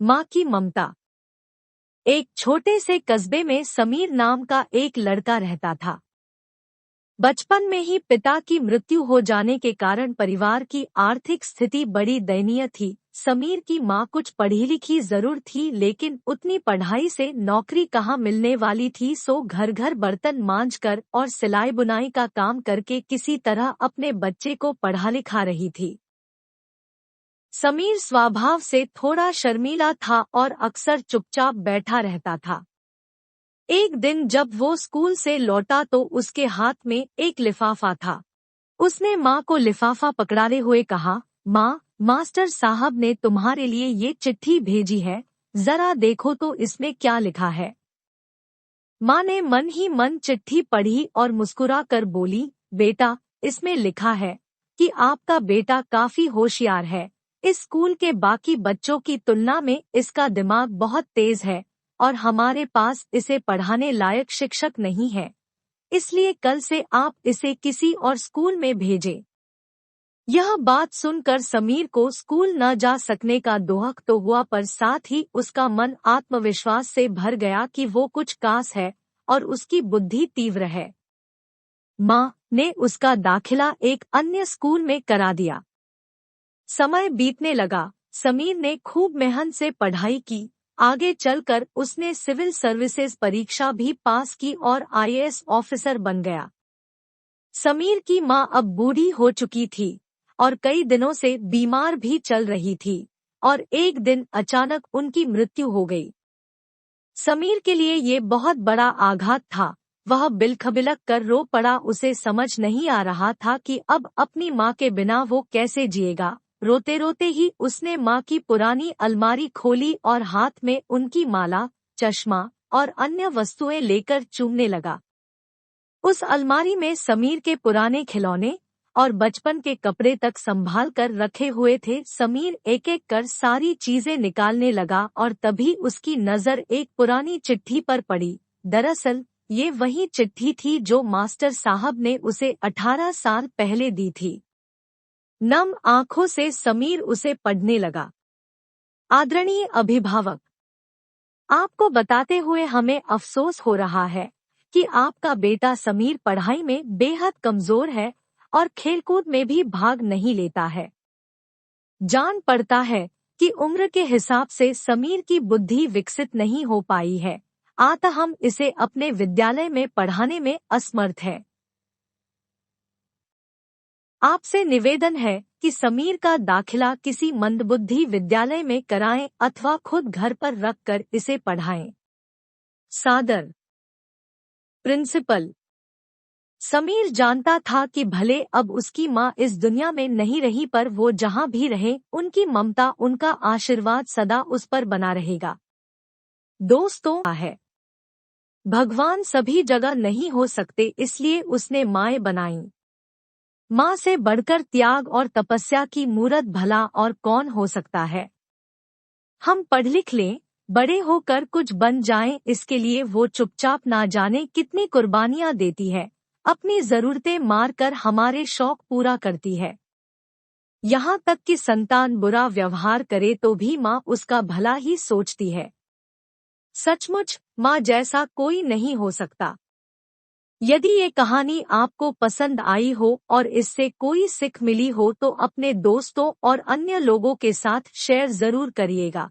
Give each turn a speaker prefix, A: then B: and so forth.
A: माँ की ममता। एक छोटे से कस्बे में समीर नाम का एक लड़का रहता था। बचपन में ही पिता की मृत्यु हो जाने के कारण परिवार की आर्थिक स्थिति बड़ी दयनीय थी। समीर की माँ कुछ पढ़ी लिखी जरूर थी, लेकिन उतनी पढ़ाई से नौकरी कहाँ मिलने वाली थी, सो घर घर बर्तन मांजकर और सिलाई बुनाई का काम करके किसी तरह अपने बच्चे को पढ़ा लिखा रही थी। समीर स्वभाव से थोड़ा शर्मीला था और अक्सर चुपचाप बैठा रहता था। एक दिन जब वो स्कूल से लौटा तो उसके हाथ में एक लिफाफा था। उसने माँ को लिफाफा पकड़ाते हुए कहा, माँ, मास्टर साहब ने तुम्हारे लिए ये चिट्ठी भेजी है, जरा देखो तो इसमें क्या लिखा है। माँ ने मन ही मन चिट्ठी पढ़ी और मुस्कुरा कर बोली, बेटा, इसमें लिखा है कि आपका बेटा काफी होशियार है। इस स्कूल के बाकी बच्चों की तुलना में इसका दिमाग बहुत तेज है और हमारे पास इसे पढ़ाने लायक शिक्षक नहीं है, इसलिए कल से आप इसे किसी और स्कूल में भेजें। यह बात सुनकर समीर को स्कूल न जा सकने का दुख तो हुआ, पर साथ ही उसका मन आत्मविश्वास से भर गया कि वो कुछ खास है और उसकी बुद्धि तीव्र है। माँ ने उसका दाखिला एक अन्य स्कूल में करा दिया। समय बीतने लगा। समीर ने खूब मेहनत से पढ़ाई की। आगे चलकर उसने सिविल सर्विसेज परीक्षा भी पास की और आईएएस ऑफिसर बन गया। समीर की माँ अब बूढ़ी हो चुकी थी और कई दिनों से बीमार भी चल रही थी और एक दिन अचानक उनकी मृत्यु हो गई। समीर के लिए ये बहुत बड़ा आघात था। वह बिलखबिलक कर रो पड़ा। उसे समझ नहीं आ रहा था कि अब अपनी माँ के बिना वो कैसे जिएगा। रोते रोते ही उसने माँ की पुरानी अलमारी खोली और हाथ में उनकी माला, चश्मा और अन्य वस्तुएं लेकर चूमने लगा। उस अलमारी में समीर के पुराने खिलौने और बचपन के कपड़े तक संभाल कर रखे हुए थे। समीर एक एक कर सारी चीजें निकालने लगा और तभी उसकी नजर एक पुरानी चिट्ठी पर पड़ी। दरअसल ये वही चिट्ठी थी जो मास्टर साहब ने उसे 18 साल पहले दी थी। नम आंखों से समीर उसे पढ़ने लगा। आदरणीय अभिभावक, आपको बताते हुए हमें अफसोस हो रहा है कि आपका बेटा समीर पढ़ाई में बेहद कमजोर है और खेलकूद में भी भाग नहीं लेता है। जान पड़ता है कि उम्र के हिसाब से समीर की बुद्धि विकसित नहीं हो पाई है, अतः हम इसे अपने विद्यालय में पढ़ाने में असमर्थ है। आपसे निवेदन है कि समीर का दाखिला किसी मंदबुद्धि विद्यालय में कराएं अथवा खुद घर पर रखकर इसे पढ़ाएं। सादर, प्रिंसिपल। समीर जानता था कि भले अब उसकी माँ इस दुनिया में नहीं रही, पर वो जहाँ भी रहे उनकी ममता, उनका आशीर्वाद सदा उस पर बना रहेगा। दोस्तों है, भगवान सभी जगह नहीं हो सकते, इसलिए उसने माएँ बनाई। माँ से बढ़कर त्याग और तपस्या की मूरत भला और कौन हो सकता है। हम पढ़ लिख लें, बड़े होकर कुछ बन जाएं, इसके लिए वो चुपचाप ना जाने कितनी कुर्बानियां देती है। अपनी जरूरतें मार कर हमारे शौक पूरा करती है। यहाँ तक कि संतान बुरा व्यवहार करे तो भी माँ उसका भला ही सोचती है। सचमुच माँ जैसा कोई नहीं हो सकता। यदि ये कहानी आपको पसंद आई हो और इससे कोई सीख मिली हो तो अपने दोस्तों और अन्य लोगों के साथ शेयर जरूर करिएगा।